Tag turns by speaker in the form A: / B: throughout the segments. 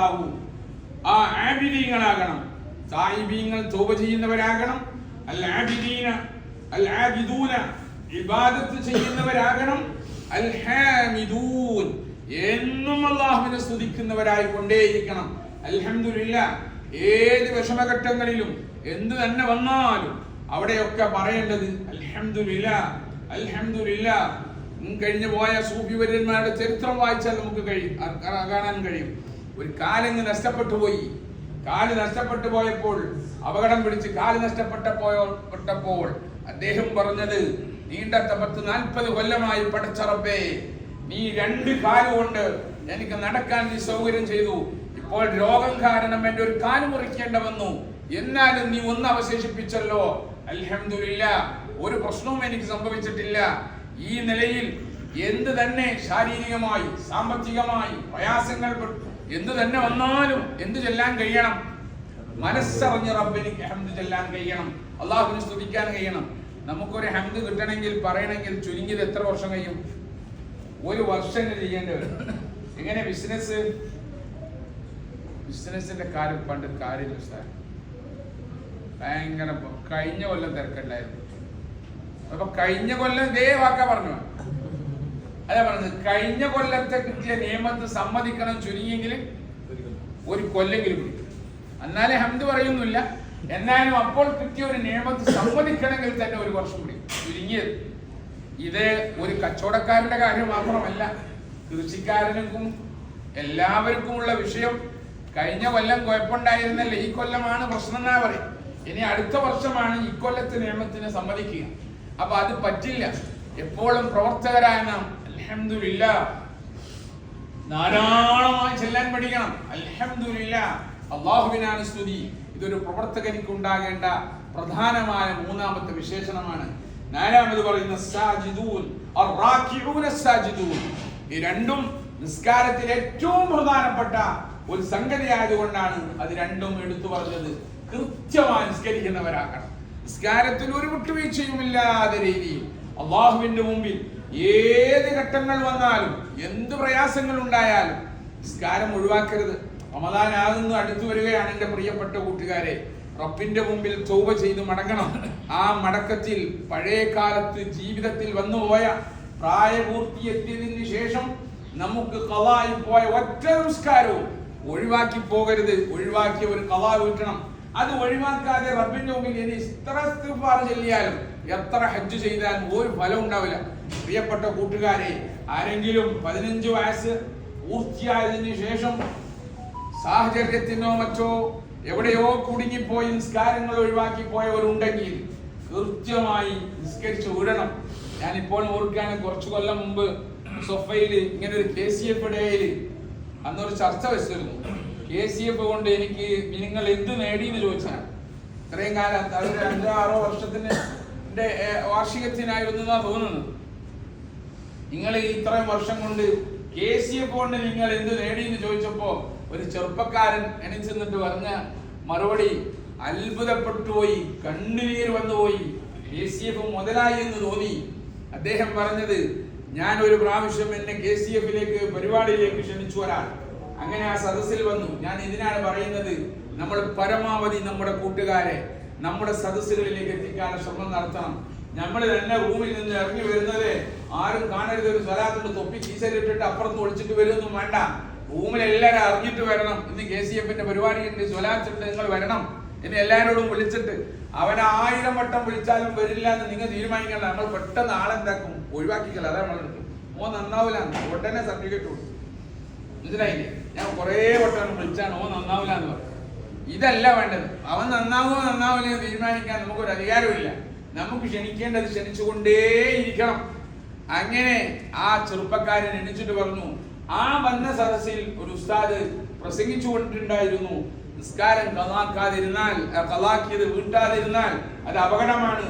A: ഉണ്ടാവൂ. ആ ആബിദീങ്ങളാകണം, സായിബീങ്ങൾ തൗബ ചെയ്യുന്നവരാകണം. അൽ ആബിദീന അൽ ആബിദൂന ഇബാദത്ത് ചെയ്യുന്നവരാകണം. അൽ ഹാമിദൂൻ എന്നും അല്ലാഹുവിനെ സ്തുതിക്കുന്നവരായി കൊണ്ടേയിരിക്കണം. അൽഹംദുലില്ലാഹ് ഏത് വിഷമഘട്ടങ്ങളിലും എന്ത് തന്നെ വന്നാലും അവിടെയൊക്കെ പറയേണ്ടത് അൽഹംദുലില്ലാഹ് അൽഹംദുലില്ലാഹ്. കഴിഞ്ഞു പോയ സൂഫി വര്യന്മാരുടെ ചരിത്രം വായിച്ചാൽ നമുക്ക് കാണാൻ കഴിയും. ഒരു കാലങ്ങ് നഷ്ടപ്പെട്ടു പോയി. കാല് നഷ്ടപ്പെട്ടു പോയപ്പോൾ, അപകടം പിടിച്ച് കാല് നഷ്ടപ്പെട്ടപ്പോൾ അദ്ദേഹം പറഞ്ഞത്, നീണ്ട 40 കൊല്ലമായി പടച്ചറപ്പേ, നീ 2 കാലുകൊണ്ട് എനിക്ക് നടക്കാൻ നീ സൗകര്യം ചെയ്തു. ഇപ്പോൾ രോഗം കാരണം എന്റെ ഒരു കാല് മുറിക്കേണ്ട വന്നു. എന്നാലും നീ ഒന്ന് അവശേഷിപ്പിച്ചല്ലോ. അൽഹംദുലില്ലാഹ് ഒരു പ്രശ്നവും എനിക്ക് സംഭവിച്ചിട്ടില്ല. ഈ നിലയിൽ എന്ത് തന്നെ ശാരീരികമായി സാമ്പത്തികമായി പ്രയാസങ്ങൾ എന്ത് തന്നെ വന്നാലും എന്ത് ചെല്ലാൻ കഴിയണം? മനസ്സറിഞ്ഞ് റബ്ബിന് ഹംദ് ചെല്ലാൻ കഴിയണം, അള്ളാഹുവിനെ സ്തുതിക്കാൻ കഴിയണം. നമുക്കൊരു ഹംദ് കിട്ടണമെങ്കിൽ പറയണമെങ്കിൽ ചുരുങ്ങിയത് എത്ര വർഷം കഴിയും? 1 വർഷം ചെയ്യേണ്ടി വരും. എങ്ങനെ ബിസിനസിന്റെ കാര്യം പണ്ട് കാര്യമില്ല. ഭയങ്കര കഴിഞ്ഞ കൊല്ലം തിരക്കുണ്ടായിരുന്നു. അപ്പൊ കഴിഞ്ഞ കൊല്ലം ഇതേ വാക്ക പറഞ്ഞു. അതാ പറഞ്ഞത്, കഴിഞ്ഞ കൊല്ലത്തെ കിട്ടിയ നിയമത്ത് സമ്മതിക്കണം ചുരുങ്ങിയെങ്കിൽ 1 കൊല്ലെങ്കിലും പിടിക്കും. എന്നാലേ ഹംദ് പറയുന്നില്ല. എന്നാലും അപ്പോൾ കിട്ടിയ ഒരു നിയമത്ത് സമ്മതിക്കണമെങ്കിൽ തന്നെ 1 വർഷം പിടിക്കും ചുരുങ്ങിയത്. ഇത് ഒരു കച്ചവടക്കാരന്റെ കാര്യം മാത്രമല്ല, കൃഷിക്കാരനും എല്ലാവർക്കുമുള്ള വിഷയം. കഴിഞ്ഞ കൊല്ലം കുഴപ്പമുണ്ടായിരുന്നല്ലേ, ഈ കൊല്ലമാണ് പ്രശ്നം എന്നാ പറയും. ഇനി അടുത്ത വർഷമാണ് ഈ കൊല്ലത്തെ നിയമത്തിന് സമ്മതിക്കുക. അപ്പൊ അത് പറ്റില്ല. എപ്പോഴും പ്രവർത്തകരായ നാം അൽഹംദുലില്ലാഹ് ധാരാളമായി ചെല്ലാൻ പഠിക്കണം. അൽഹംദുലില്ലാഹ് അല്ലാഹുവിനാണ് സ്തുതി. ഇതൊരു പ്രവർത്തകനിക്ക് ഉണ്ടാകേണ്ട പ്രധാനമായ 3ാമത്തെ വിശേഷണമാണ്. 4ാമത് പറയുന്ന സാജിദൂൻ അർറാകിഊന സാജിദൂൻ. ഈ രണ്ടും നിസ്കാരത്തിൽ ഏറ്റവും പ്രധാനപ്പെട്ട ഒരു സംഗതി ആയതുകൊണ്ടാണ് അത് രണ്ടും എടുത്തു പറഞ്ഞത്. കൃത്യമായി നിസ്കരിക്കുന്നവരാകണം. നിസ്കാരത്തിൽ ഒരു വിട്ടുവീഴ്ചയുമില്ലാതെ രീതിയിൽ അള്ളാഹുവിന്റെ മുമ്പിൽ ഏത് ഘട്ടങ്ങൾ വന്നാലും എന്ത് പ്രയാസങ്ങൾ ഉണ്ടായാലും നിസ്കാരം ഒഴിവാക്കരുത്. റമദാൻ ആകുന്നു അടുത്തു വരികയാണ് എന്റെ പ്രിയപ്പെട്ട കൂട്ടുകാരെ. റബ്ബിന്റെ മുമ്പിൽ തൗബ ചെയ്ത് മടങ്ങണം. ആ മടക്കത്തിൽ പഴയ കാലത്ത് ജീവിതത്തിൽ വന്നുപോയ പ്രായപൂർത്തിയെത്തിയതിന് ശേഷം നമുക്ക് ഖളായി പോയ ഒറ്റ നിസ്കാരവും ഒഴിവാക്കി പോകരുത്. ഒഴിവാക്കിയ ഒരു ഖളാ വീട്ടണം. അത് ഒഴിവാക്കാതെ റബ്ബിന്റെ മുമ്പിൽ ഇനി എത്ര ഇസ്തിഗ്ഫാർ ചൊല്ലിയാലും എത്ര ഹജ്ജ് ചെയ്താലും ഒരു ഫലം ഉണ്ടാവില്ല. പ്രിയപ്പെട്ട കൂട്ടുകാരെ, ആരെങ്കിലും 15 വയസ്സ് പൂർത്തിയായതിനു ശേഷം സാഹചര്യത്തിനോ മറ്റോ എവിടെയോ കുടുങ്ങിപ്പോയി നിസ്കാരങ്ങൾ ഒഴിവാക്കി പോയവരുണ്ടെങ്കിൽ കൃത്യമായി നിസ്കരിച്ച് വിടണം. ഞാനിപ്പോൾ ഓർക്കുകയാണ്, കുറച്ചു കൊല്ലം മുമ്പ് സൊഫയില് ഇങ്ങനെ ഒരു KCF ഡേയില് അന്നൊരു ചർച്ച വെച്ചിരുന്നു. KCF കൊണ്ട് എനിക്ക് നിങ്ങൾ എന്ത് നേടിയെന്ന് ചോദിച്ചാൽ, ഇത്രയും കാലം അതൊരു 5-6 വർഷത്തിന്റെ വാർഷികത്തിനായിരുന്നു എന്നാ തോന്നുന്നത്. നിങ്ങൾ ഇത്രയും വർഷം കൊണ്ട് KCF കൊണ്ട് നിങ്ങൾ എന്ത് നേടിയെന്ന് ചോദിച്ചപ്പോ ഒരു ചെറുപ്പക്കാരൻ എണിച്ചെന്നിട്ട് പറഞ്ഞ മറുപടി അത്ഭുതപ്പെട്ടുപോയി, കണ്ണുനീർ വന്നുപോയി. KCF മുതലായി എന്ന് തോന്നി. അദ്ദേഹം പറഞ്ഞത്, ഞാൻ ഒരു പ്രാവശ്യം എന്നെ KCF-ലേക്ക് പരിപാടിയിലേക്ക് ക്ഷണിച്ചു വരാൻ. അങ്ങനെ ആ സദസ്സിൽ വന്നു. ഞാൻ ഇതിനാണ് പറയുന്നത്, നമ്മൾ പരമാവധി നമ്മുടെ കൂട്ടുകാരെ നമ്മുടെ സദസ്സുകളിലേക്ക് എത്തിക്കാൻ ശ്രമം നടത്തണം. നമ്മൾ തന്നെ റൂമിൽ നിന്ന് ഇറങ്ങി വരുന്നത് ആരും കാണരുത്. ഒരു സ്വലാത്തിന്റെ തൊപ്പി കീസയിലിട്ടിട്ട് അപ്പുറത്ത് ഒളിച്ചിട്ട് വരുമൊന്നും വേണ്ട. റൂമിൽ എല്ലാവരും അറിഞ്ഞിട്ട് വരണം. ഇന്ന് KCF-ന്റെ പരിപാടിയുണ്ട്, സ്വലാത്തുണ്ട്, നിങ്ങൾ വരണം എന്ന് എല്ലാവരോടും വിളിച്ചിട്ട്. അവൻ 1000 വട്ടം വിളിച്ചാലും വരില്ല എന്ന് നിങ്ങൾ തീരുമാനിക്കണം. നമ്മൾ പെട്ടെന്ന് ആളെന്താക്കും, ഒഴിവാക്കിക്കല്ല. അതാണ് നമ്മളെടുക്കും. നന്നാവില്ല, ഉടനെ സർട്ടിഫിക്കറ്റ് കൊടുക്കും. മനസ്സിലായില്ലേ? ഞാൻ കുറേ വട്ടം വിളിച്ചാണ് നന്നാവില്ല എന്ന് പറയും. ഇതല്ല വേണ്ടത്. അവൻ നന്നാവുമോ നന്നാവില്ല തീരുമാനിക്കാൻ നമുക്കൊരു അധികാരമില്ല. നമുക്ക് ക്ഷണിക്കേണ്ടത് ക്ഷണിച്ചുകൊണ്ടേയിരിക്കണം. അങ്ങനെ ആ ചെറുപ്പക്കാരൻ എണിച്ചിട്ട് പറഞ്ഞു, ആ വന്ന സദസ്സിൽ ഒരു ഉസ്താദ് പ്രസംഗിച്ചു കൊണ്ടിട്ടുണ്ടായിരുന്നു, നിസ്കാരം ഖളാക്കിയത് വീട്ടാതിരുന്നാൽ അത് അപകടമാണ്.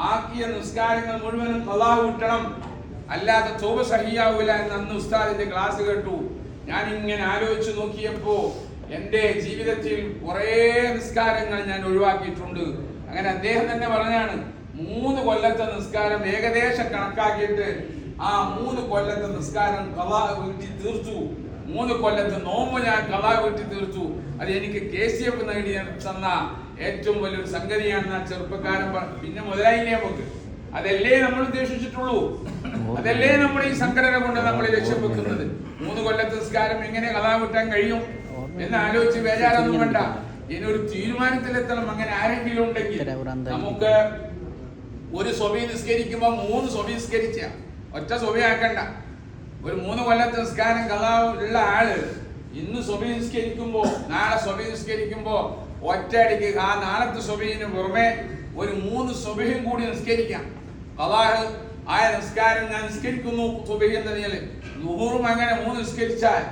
A: ആക്കിയ നിസ്കാരങ്ങൾ മുഴുവനും ഖളാ വീട്ടണം, അല്ലാതെ തൗബ സഹിയാവൂല എന്ന് അന്ന് ഉസ്താദിന്റെ ക്ലാസ് കേട്ടു. ഞാൻ ഇങ്ങനെ ആലോചിച്ചു നോക്കിയപ്പോ എന്റെ ജീവിതത്തിൽ കുറേ നിസ്കാരങ്ങൾ ഞാൻ ഒഴിവാക്കിയിട്ടുണ്ട്. അങ്ങനെ അദ്ദേഹം തന്നെ പറഞ്ഞാണ്, 3 കൊല്ലത്തെ നിസ്കാരം ഏകദേശം കണക്കാക്കിയിട്ട് ആ 3 കൊല്ലത്തെ നിസ്കാരം ഖളാ വീട്ടി തീർത്തു. 3 കൊല്ലത്തെ നോമ്പ് ഞാൻ ഖളാ വീട്ടി തീർത്തു. അത് എനിക്ക് KCF നേടി തന്ന ഏറ്റവും വലിയൊരു സംഗതിയാണെന്ന് ആ ചെറുപ്പക്കാരൻ പിന്നെ മുതലായില്ലേ നമുക്ക്. അതല്ലേ നമ്മൾ ഉദ്ദേശിച്ചിട്ടുള്ളൂ. അതല്ലേ നമ്മുടെ ഈ സംഘടന കൊണ്ട് നമ്മൾ ലക്ഷ്യം വെക്കുന്നത്. 3 കൊല്ലത്തെ നിസ്കാരം എങ്ങനെ ഖളാ വീട്ടാൻ കഴിയും എന്ന് ആലോചിച്ച് ബേജാറൊന്നും വേണ്ട. ഇതിനൊരു തീരുമാനത്തിലെത്തണം. അങ്ങനെ ആരെങ്കിലും ഉണ്ടെങ്കിൽ നമുക്ക് ഒരു സ്വബി നിസ്കരിക്കുമ്പോ 3 സ്വബി നിസ്കരിച്ച ഒറ്റ സ്വബി ആക്കണ്ട. ഒരു 3 കൊല്ലത്തെ നിസ്കാരം ഖളാ ഉള്ള ആള് ഇന്ന് സ്വബി നിസ്കരിക്കുമ്പോ നാളെ സ്വബി നിസ്കരിക്കുമ്പോ ഒറ്റയടിക്ക് ആ നാളത്തെ സ്വബിന് പുറമെ ഒരു 3 സ്വബിയും കൂടി നിസ്കരിക്കാം. ഖളാ ആയ നിസ്കാരം ഞാൻ നിസ്കരിക്കുന്നു സ്വബി എന്ന നിലയിൽ ളുഹൂറും അങ്ങനെ 3 നിസ്കരിച്ചാൽ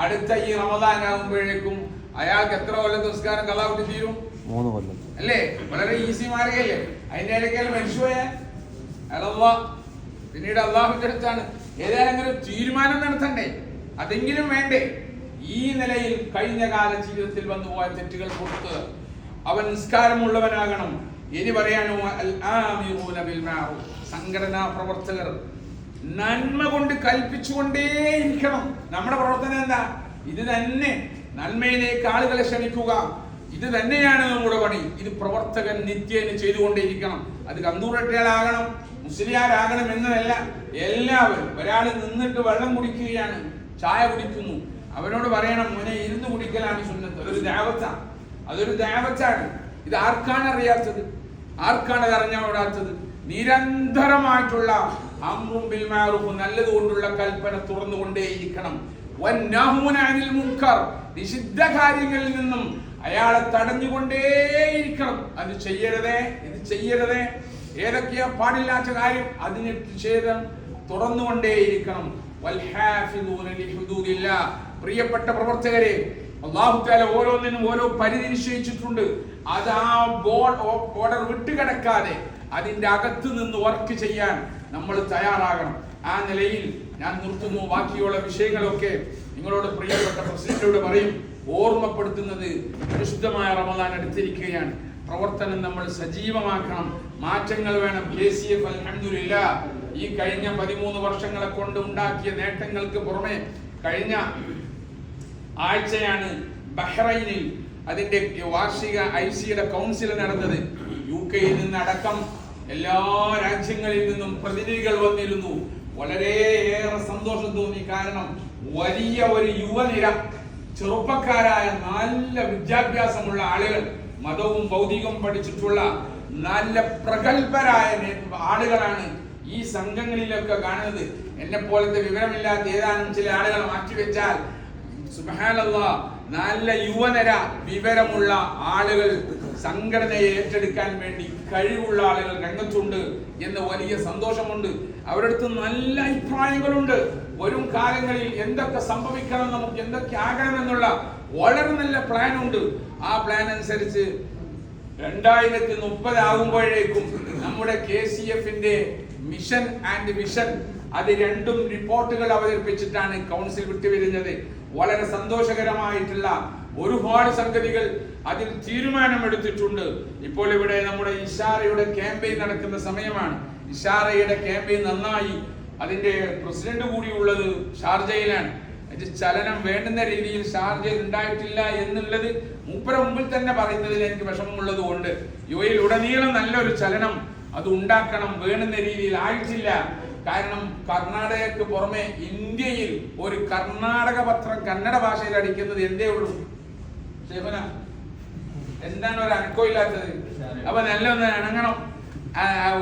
A: അടുത്ത ഈ റമദാൻ ആകുമ്പോഴേക്കും അയാൾക്ക് എത്ര കൊല്ലത്തെ നിസ്കാരം ഖളാ വിട്ട് തീരും?
B: 3 കൊല്ലം
A: അല്ലേ? വളരെ ഈസി മാർഗല്ലേ. അതിന്റെ ഇടയ്ക്ക് മനുഷ്യൻ പിന്നീട് അള്ളാഹുവിന്റെ അടുത്താണ്. ഏതായാലും തീരുമാനം നടത്തണ്ടേ? അതെങ്കിലും വേണ്ടേ? ഈ നിലയിൽ കഴിഞ്ഞ കാല ജീവിതത്തിൽ വന്നുപോയ തെറ്റുകൾ പുറത്ത് അവൻ നിസ്കാരമുള്ളവനാകണം. ഇനി പറയാണ് സംഘടനാ പ്രവർത്തകർ നന്മ കൊണ്ട് കൽപ്പിച്ചുകൊണ്ടേയിരിക്കണം. നമ്മുടെ പ്രവർത്തനം എന്താ? ഇത് തന്നെ, നന്മയിലേക്ക് ആളുകളെ ക്ഷണിക്കുക. ഇത് തന്നെയാണ് നമ്മുടെ പണി. ഇത് പ്രവർത്തകൻ നിത്യേന ചെയ്തുകൊണ്ടേയിരിക്കണം. അത് കന്തൂറട്ടയാളാകണം, മുസ്ലിയാരാകണം എന്നതല്ല. എല്ലാവരും ഒരാൾ നിന്നിട്ട് വെള്ളം കുടിക്കുകയാണ്, ചായ കുടിക്കുന്നു, അവനോട് പറയണം മോനെ ഇരുന്ന് കുടിക്കലാണ് സുന്നത്ത്. അതൊരു ദാവത്താണ്. ഇത് ആർക്കാണ് അറിയാത്തത്? ആർക്കാണ് അത് അറിഞ്ഞാടാത്തത്? നിരന്തരമായിട്ടുള്ള അംറും ബിൽ മഅറൂഫ്, നല്ലത് കൊണ്ടുള്ള കൽപ്പന തുറന്നുകൊണ്ടേയിരിക്കണം. വന്നഹൂന അനിൽ മുൻകർ, നിഷിദ്ധ കാര്യങ്ങളിൽ നിന്നും അയാളെ തടഞ്ഞുകൊണ്ടേയിരിക്കണം. അത് ചെയ്യരുതേ, ഇത് ചെയ്യരുതേ, ഏതൊക്കെയാ പാടില്ലാത്ത കാര്യം അതിന് നിഷേധം തുറന്നുകൊണ്ടേയിരിക്കണം. വൽഹാഫിദൂന ലിഹുദൂദില്ലാഹ്, പ്രിയപ്പെട്ട പ്രവർത്തകരെ, അല്ലാഹു തആല ഓരോന്നിനും ഓരോ പരിധി നിശ്ചയിച്ചിട്ടുണ്ട്. അത് ആ ബോർഡർ വിട്ടുകിടക്കാതെ അതിന്റെ അകത്ത് നിന്ന് വർക്ക് ചെയ്യാൻ നമ്മൾ തയ്യാറാകണം. ആ നിലയിൽ ഞാൻ നിർത്തുന്നു. ബാക്കിയുള്ള വിഷയങ്ങളൊക്കെ നിങ്ങളോട് പ്രിയപ്പെട്ട പ്രസിഡന്റിനോട് പറയും. ഓർമ്മപ്പെടുത്തുന്നത് പരിശുദ്ധമായ റമദാൻ അടുത്തിരിക്കുകയാണ്. പ്രവർത്തനം നമ്മൾ സജീവമാക്കണം. മാറ്റങ്ങൾ വേണം. KCF അൽഹംദുലില്ലാഹ് ഈ കഴിഞ്ഞ 13 വർഷങ്ങളെ കൊണ്ട് ഉണ്ടാക്കിയ നേട്ടങ്ങൾക്ക് പുറമെ കഴിഞ്ഞ ആഴ്ചയാണ് ബഹ്റൈനിൽ അതിന്റെ വാർഷിക ICയുടെ കൗൺസിൽ നടന്നത്. UK നിന്നടക്കം എല്ലാ രാജ്യങ്ങളിൽ നിന്നും പ്രതിനിധികൾ വന്നിരുന്നു. വളരെയേറെ സന്തോഷം തോന്നി. കാരണം വലിയ ഒരു യുവനിര, ചെറുപ്പക്കാരായ നല്ല വിദ്യാഭ്യാസമുള്ള ആളുകൾ, മതവും ഭൗതികവും പഠിച്ചിട്ടുള്ള നല്ല പ്രഗത്ഭരായ ആളുകളാണ് ഈ സംഘങ്ങളിലൊക്കെ കാണുന്നത്. എന്നെ പോലത്തെ വിവരമില്ലാത്ത ഏതാനും ചില ആളുകളെ മാറ്റിവെച്ചാൽ സുബ്ഹാനല്ലാഹ് നല്ല യുവനര, വിവരമുള്ള ആളുകൾ, സംഘടനയെ ഏറ്റെടുക്കാൻ വേണ്ടി കഴിവുള്ള ആളുകൾ രംഗത്തുണ്ട് എന്ന് വലിയ സന്തോഷമുണ്ട്. അവരുടെ അടുത്ത് നല്ല അഭിപ്രായങ്ങളുണ്ട്. വരും കാലങ്ങളിൽ എന്തൊക്കെ സംഭവിക്കണം, നമുക്ക് എന്തൊക്കെ ആകണം എന്നുള്ള വളരെ നല്ല പ്ലാൻ ഉണ്ട്. ആ പ്ലാൻ അനുസരിച്ച് 2030 ആകുമ്പോഴേക്കും നമ്മുടെ KCFന്റെ മിഷൻ ആൻഡ് വിഷൻ, അത് രണ്ടും റിപ്പോർട്ടുകൾ അവതരിപ്പിച്ചിട്ടാണ് കൗൺസിൽ വിട്ടുവരുന്നത്. വളരെ സന്തോഷകരമായിട്ടുള്ള ഒരുപാട് സംഗതികൾ അതിൽ തീരുമാനമെടുത്തിട്ടുണ്ട്. ഇപ്പോൾ ഇവിടെ നമ്മുടെ ഇഷാറയുടെ ക്യാമ്പയിൻ നടക്കുന്ന സമയമാണ്. ഇഷാറയുടെ ക്യാമ്പയിൻ നന്നായി. അതിന്റെ പ്രസിഡന്റ് കൂടിയുള്ളത് ഷാർജയിലാണ്. ചലനം വേണ്ടുന്ന രീതിയിൽ ഷാർജയിൽ ഉണ്ടായിട്ടില്ല എന്നുള്ളത് മൂപ്പര മുമ്പിൽ തന്നെ പറയുന്നതിൽ എനിക്ക് വിഷമമുള്ളത് കൊണ്ട് UAE ഉടനീളം നല്ലൊരു ചലനം അത് ഉണ്ടാക്കണം. വേണ്ടുന്ന രീതിയിൽ ആയിട്ടില്ല. കാരണം കർണാടകയ്ക്ക് പുറമെ ഇന്ത്യയിൽ ഒരു കർണാടക പത്രം കന്നഡ ഭാഷയിൽ അടിക്കുന്നത് എന്തേ ഉള്ളൂ? എന്താണ് ഒരു അനക്കമില്ലാത്തത്? അപ്പൊ നല്ല ഒന്ന് ഇണങ്ങണം,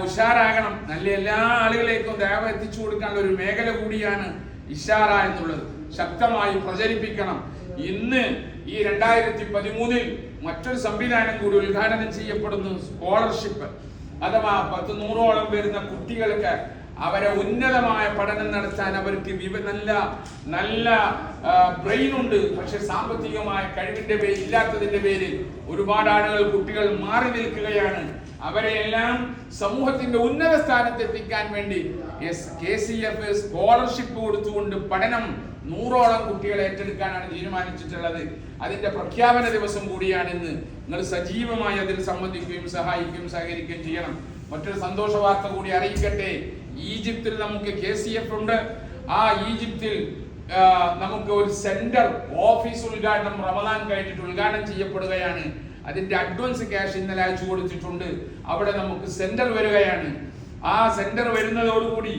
A: ഉഷാറാകണം. നല്ല എല്ലാ ആളുകളേക്കും ദയവ് എത്തിച്ചു കൊടുക്കാനുള്ള ഒരു മേഖല കൂടിയാണ് ഇഷാറ എന്നുള്ളത്. ശക്തമായി പ്രചരിപ്പിക്കണം. ഇന്ന് ഈ 2013 മറ്റൊരു സംവിധാനം കൂടി ഉദ്ഘാടനം ചെയ്യപ്പെടുന്നു. സ്കോളർഷിപ്പ്, അഥവാ 100-100ഓളം വരുന്ന കുട്ടികൾക്ക് അവരെ ഉന്നതമായ പഠനം നടത്താൻ അവർക്ക് നല്ല ബ്രെയിൻ ഉണ്ട്. പക്ഷെ സാമ്പത്തികമായ കഴിവിന്റെ ഇല്ലാത്തതിന്റെ പേരിൽ ഒരുപാട് ആളുകൾ, കുട്ടികൾ മാറി നിൽക്കുകയാണ്. അവരെ എല്ലാം സമൂഹത്തിന്റെ ഉന്നത സ്ഥാനത്ത് എത്തിക്കാൻ വേണ്ടി KCF സ്കോളർഷിപ്പ് കൊടുത്തുകൊണ്ട് പഠനം 100ഓളം കുട്ടികളെ ഏറ്റെടുക്കാനാണ് തീരുമാനിച്ചിട്ടുള്ളത്. അതിന്റെ പ്രഖ്യാപന ദിവസം കൂടിയാണിന്ന്. നിങ്ങൾ സജീവമായി അതിൽ സംബന്ധിക്കുകയും സഹായിക്കുകയും സഹകരിക്കുകയും ചെയ്യണം. മറ്റൊരു സന്തോഷ വാർത്ത കൂടി അറിയിക്കട്ടെ. ഈജിപ്തിൽ നമുക്ക് KCF ഉണ്ട്. ആ ഈജിപ്തിൽ നമുക്ക് ഒരു സെന്റർ ഓഫീസ് ഉദ്ഘാടനം റമദാൻ കഴിഞ്ഞിട്ട് ഉദ്ഘാടനം ചെയ്യപ്പെടുകയാണ്. അതിന്റെ അഡ്വാൻസ് ക്യാഷ് ഇന്നലെ അയച്ചു കൊടുത്തിട്ടുണ്ട്. അവിടെ നമുക്ക് സെന്റർ വരികയാണ്. ആ സെന്റർ വരുന്നതോടുകൂടി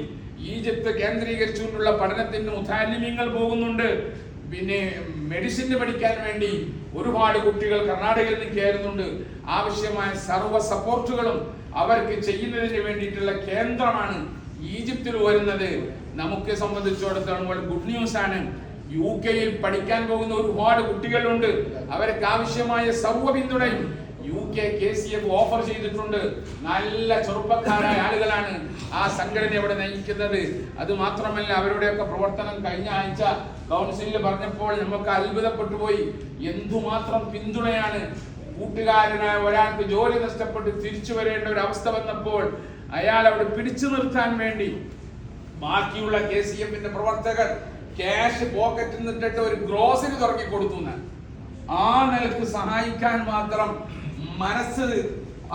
A: ഈജിപ്ത് കേന്ദ്രീകരിച്ചുകൊണ്ടുള്ള പഠനത്തിന് മുതാലിമ്യങ്ങൾ പോകുന്നുണ്ട്. പിന്നെ മെഡിസിന് പഠിക്കാൻ വേണ്ടി ഒരുപാട് കുട്ടികൾ കർണാടകയിൽ നിന്ന് കയറുന്നുണ്ട്. ആവശ്യമായ സർവ്വ സപ്പോർട്ടുകളും അവർക്ക് ചെയ്യുന്നതിന് വേണ്ടിയിട്ടുള്ള കേന്ദ്രമാണ് ഈജിപ്തിൽ വരുന്നത്. നമുക്ക് സംബന്ധിച്ചിടത്തോളം വളരെ ഗുഡ് ന്യൂസ് ആണ്. UK-യിൽ പഠിക്കാൻ പോകുന്ന ഒരുപാട് കുട്ടികളുണ്ട്. അവർക്ക് ആവശ്യമായ സർവ്വ പിന്തുണയും UK KCF ഓഫർ ചെയ്തിട്ടുണ്ട്. നല്ല ചെറുപ്പക്കാരായ ആളുകളാണ് ആ സംഘടന ഇവിടെ നയിക്കുന്നത്. അത് മാത്രമല്ല, അവരുടെയൊക്കെ പ്രവർത്തനം കഴിഞ്ഞ ആഴ്ച കൗൺസിലിൽ പറഞ്ഞപ്പോൾ നമുക്ക് അത്ഭുതപ്പെട്ടു പോയി. എന്തുമാത്രം പിന്തുണയാണ്. കൂട്ടുകാരനായ ഒരാൾക്ക് ജോലി നഷ്ടപ്പെട്ട് തിരിച്ചു വരേണ്ട ഒരു അവസ്ഥ വന്നപ്പോൾ അയാൾ അവിടെ പിടിച്ചു നിർത്താൻ വേണ്ടി ബാക്കിയുള്ള KCF-ന്റെ പ്രവർത്തകർ ക്യാഷ് പോക്കറ്റിൽ നിന്നിട്ട് ഒരു ഗ്രോസറി തുടങ്ങി കൊടുത്തു. ആ നിലക്ക് സഹായിക്കാൻ മാത്രം മനസ്സ്,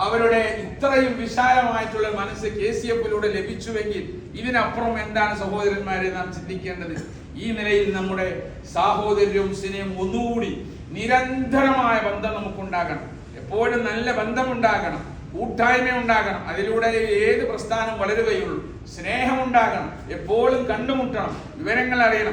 A: അവരുടെ ഇത്രയും വിശാലമായിട്ടുള്ള മനസ്സ് KCF-ലൂടെ ലഭിച്ചുവെങ്കിൽ ഇതിനപ്പുറം എന്താണ് സഹോദരന്മാരെ നാം ചിന്തിക്കേണ്ടത്? ഈ നിലയിൽ നമ്മുടെ സാഹോദര്യവും സ്നേഹവും ഒന്നുകൂടി നിരന്തരമായ ബന്ധം നമുക്കുണ്ടാകണം. എപ്പോഴും നല്ല ബന്ധമുണ്ടാകണം, കൂട്ടായ്മ ഉണ്ടാകണം. അതിലൂടെ ഏത് പ്രസ്ഥാനം വളരുകയുള്ളൂ. സ്നേഹമുണ്ടാകണം, എപ്പോഴും കണ്ടുമുട്ടണം, വിവരങ്ങൾ അറിയണം.